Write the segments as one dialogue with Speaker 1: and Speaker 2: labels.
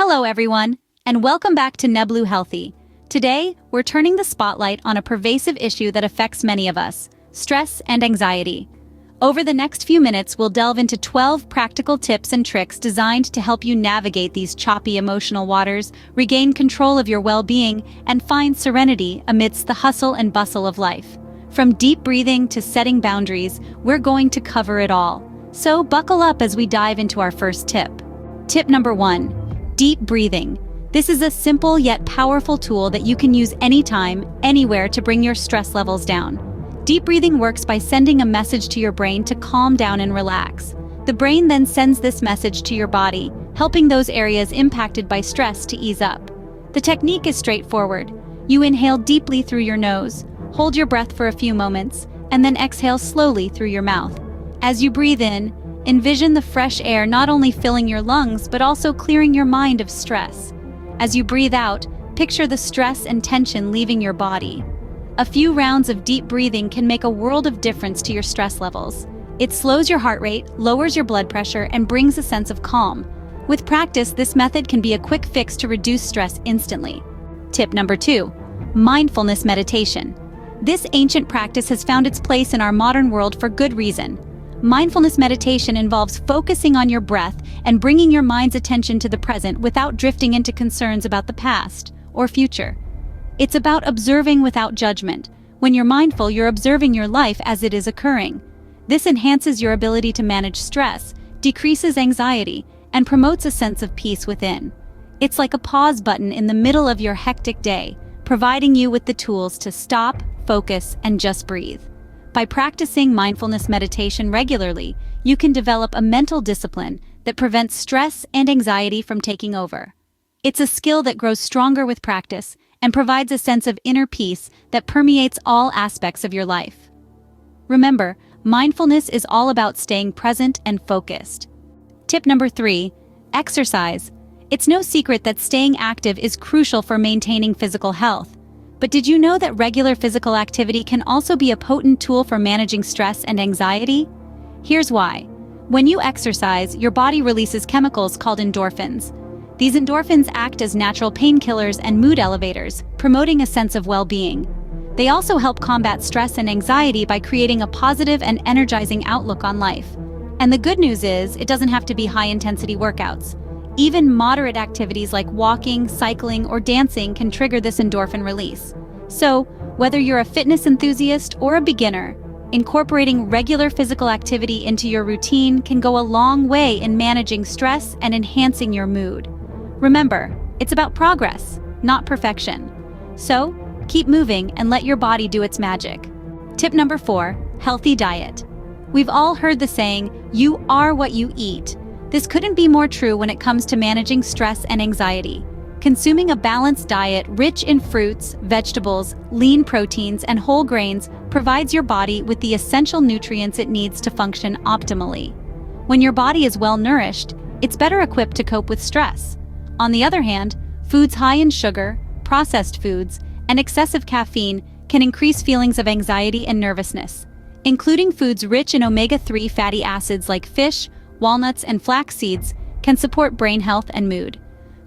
Speaker 1: Hello everyone, and welcome back to Nebloo Healthy. Today, we're turning the spotlight on a pervasive issue that affects many of us, stress and anxiety. Over the next few minutes, we'll delve into 12 practical tips and tricks designed to help you navigate these choppy emotional waters, regain control of your well-being, and find serenity amidst the hustle and bustle of life. From deep breathing to setting boundaries, we're going to cover it all. So buckle up as we dive into our first tip. Tip number 1. Deep breathing. This is a simple yet powerful tool that you can use anytime, anywhere to bring your stress levels down. Deep breathing works by sending a message to your brain to calm down and relax. The brain then sends this message to your body, helping those areas impacted by stress to ease up. The technique is straightforward. You inhale deeply through your nose, hold your breath for a few moments, and then exhale slowly through your mouth. As you breathe in, envision the fresh air not only filling your lungs but also clearing your mind of stress. As you breathe out, picture the stress and tension leaving your body. A few rounds of deep breathing can make a world of difference to your stress levels. It slows your heart rate, lowers your blood pressure, and brings a sense of calm. With practice, this method can be a quick fix to reduce stress instantly. Tip number 2. Mindfulness meditation. This ancient practice has found its place in our modern world for good reason. Mindfulness meditation involves focusing on your breath and bringing your mind's attention to the present without drifting into concerns about the past or future. It's about observing without judgment. When you're mindful, you're observing your life as it is occurring. This enhances your ability to manage stress, decreases anxiety, and promotes a sense of peace within. It's like a pause button in the middle of your hectic day, providing you with the tools to stop, focus, and just breathe. By practicing mindfulness meditation regularly, you can develop a mental discipline that prevents stress and anxiety from taking over. It's a skill that grows stronger with practice and provides a sense of inner peace that permeates all aspects of your life. Remember, mindfulness is all about staying present and focused. Tip number 3. Exercise. It's no secret that staying active is crucial for maintaining physical health. But did you know that regular physical activity can also be a potent tool for managing stress and anxiety? Here's why. When you exercise, your body releases chemicals called endorphins. These endorphins act as natural painkillers and mood elevators, promoting a sense of well-being. They also help combat stress and anxiety by creating a positive and energizing outlook on life. And the good news is, it doesn't have to be high-intensity workouts. Even moderate activities like walking, cycling, or dancing can trigger this endorphin release. So, whether you're a fitness enthusiast or a beginner, incorporating regular physical activity into your routine can go a long way in managing stress and enhancing your mood. Remember, it's about progress, not perfection. So, keep moving and let your body do its magic. Tip number 4, healthy diet. We've all heard the saying, "You are what you eat." This couldn't be more true when it comes to managing stress and anxiety. Consuming a balanced diet rich in fruits, vegetables, lean proteins, and whole grains provides your body with the essential nutrients it needs to function optimally. When your body is well nourished, it's better equipped to cope with stress. On the other hand, foods high in sugar, processed foods, and excessive caffeine can increase feelings of anxiety and nervousness. Including foods rich in omega-3 fatty acids like fish, walnuts, and flax seeds can support brain health and mood.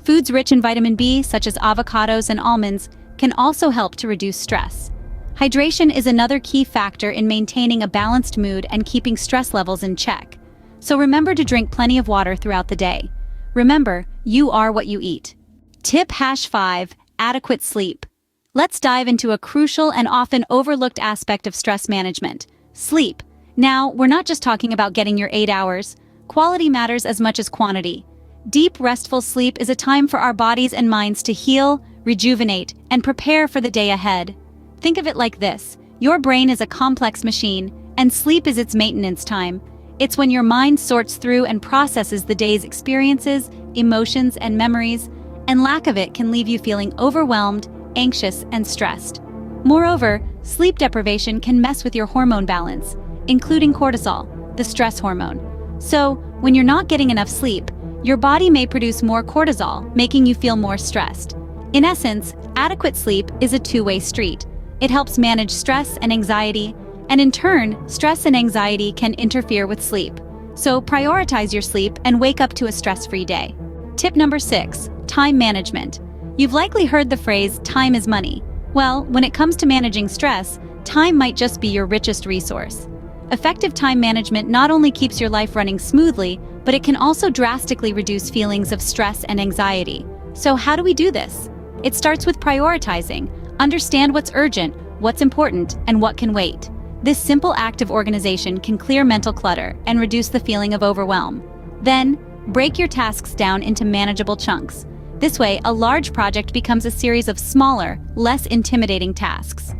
Speaker 1: Foods rich in vitamin B, such as avocados and almonds, can also help to reduce stress. Hydration is another key factor in maintaining a balanced mood and keeping stress levels in check. So remember to drink plenty of water throughout the day. Remember, you are what you eat. Tip #5, adequate sleep. Let's dive into a crucial and often overlooked aspect of stress management, sleep. Now, we're not just talking about getting your 8 hours. Quality matters as much as quantity. Deep, restful sleep is a time for our bodies and minds to heal, rejuvenate, and prepare for the day ahead. Think of it like this. Your brain is a complex machine, and sleep is its maintenance time. It's when your mind sorts through and processes the day's experiences, emotions, and memories, and lack of it can leave you feeling overwhelmed, anxious, and stressed. Moreover, sleep deprivation can mess with your hormone balance, including cortisol, the stress hormone. So, when you're not getting enough sleep, your body may produce more cortisol, making you feel more stressed. In essence, adequate sleep is a two-way street. It helps manage stress and anxiety, and in turn, stress and anxiety can interfere with sleep. So prioritize your sleep and wake up to a stress-free day. Tip number 6, time management. You've likely heard the phrase, time is money. Well, when it comes to managing stress, time might just be your richest resource. Effective time management not only keeps your life running smoothly, but it can also drastically reduce feelings of stress and anxiety. So how do we do this? It starts with prioritizing. Understand what's urgent, what's important, and what can wait. This simple act of organization can clear mental clutter and reduce the feeling of overwhelm. Then, break your tasks down into manageable chunks. This way, a large project becomes a series of smaller, less intimidating tasks.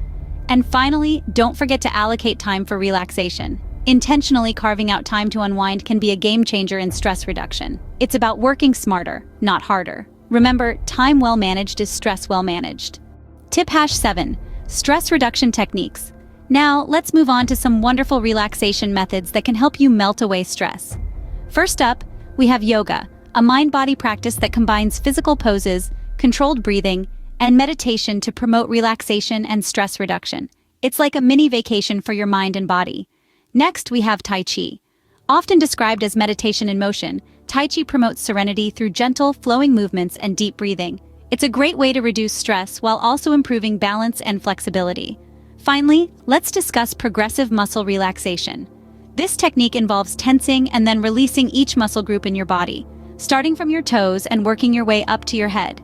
Speaker 1: And finally, don't forget to allocate time for relaxation. Intentionally carving out time to unwind can be a game changer in stress reduction. It's about working smarter, not harder. Remember, time well managed is stress well managed. Tip #7, stress reduction techniques. Now, let's move on to some wonderful relaxation methods that can help you melt away stress. First up, we have yoga, a mind-body practice that combines physical poses, controlled breathing, and meditation to promote relaxation and stress reduction. It's like a mini vacation for your mind and body. Next, we have Tai Chi. Often described as meditation in motion, Tai Chi promotes serenity through gentle, flowing movements and deep breathing. It's a great way to reduce stress while also improving balance and flexibility. Finally, let's discuss progressive muscle relaxation. This technique involves tensing and then releasing each muscle group in your body, starting from your toes and working your way up to your head.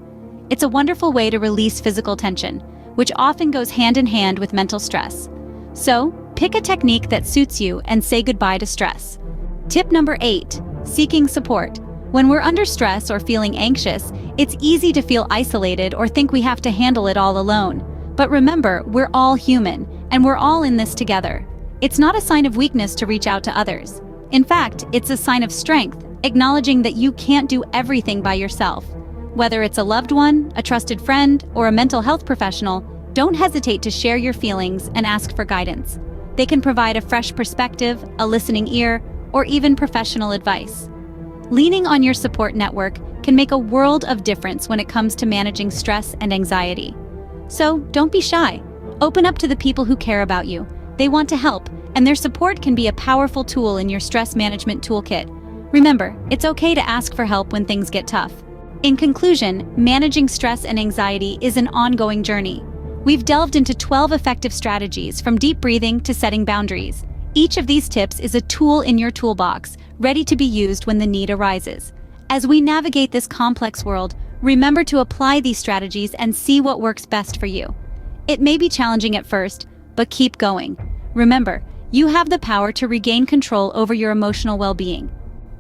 Speaker 1: It's a wonderful way to release physical tension, which often goes hand in hand with mental stress. So, pick a technique that suits you and say goodbye to stress. Tip number 8, seeking support. When we're under stress or feeling anxious, it's easy to feel isolated or think we have to handle it all alone. But remember, we're all human, and we're all in this together. It's not a sign of weakness to reach out to others. In fact, it's a sign of strength, acknowledging that you can't do everything by yourself. Whether it's a loved one, a trusted friend, or a mental health professional, don't hesitate to share your feelings and ask for guidance. They can provide a fresh perspective, a listening ear, or even professional advice. Leaning on your support network can make a world of difference when it comes to managing stress and anxiety. So, don't be shy. Open up to the people who care about you. They want to help, and their support can be a powerful tool in your stress management toolkit. Remember, it's okay to ask for help when things get tough. In conclusion, managing stress and anxiety is an ongoing journey. We've delved into 12 effective strategies, from deep breathing to setting boundaries. Each of these tips is a tool in your toolbox, ready to be used when the need arises. As we navigate this complex world, remember to apply these strategies and see what works best for you. It may be challenging at first, but keep going. Remember, you have the power to regain control over your emotional well-being.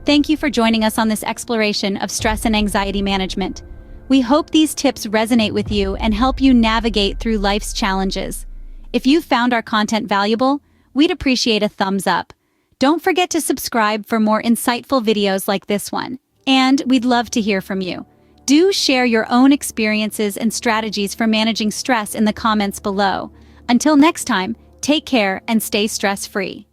Speaker 1: Thank you for joining us on this exploration of stress and anxiety management. We hope these tips resonate with you and help you navigate through life's challenges. If you found our content valuable, we'd appreciate a thumbs up. Don't forget to subscribe for more insightful videos like this one. And we'd love to hear from you. Do share your own experiences and strategies for managing stress in the comments below. Until next time, take care and stay stress-free.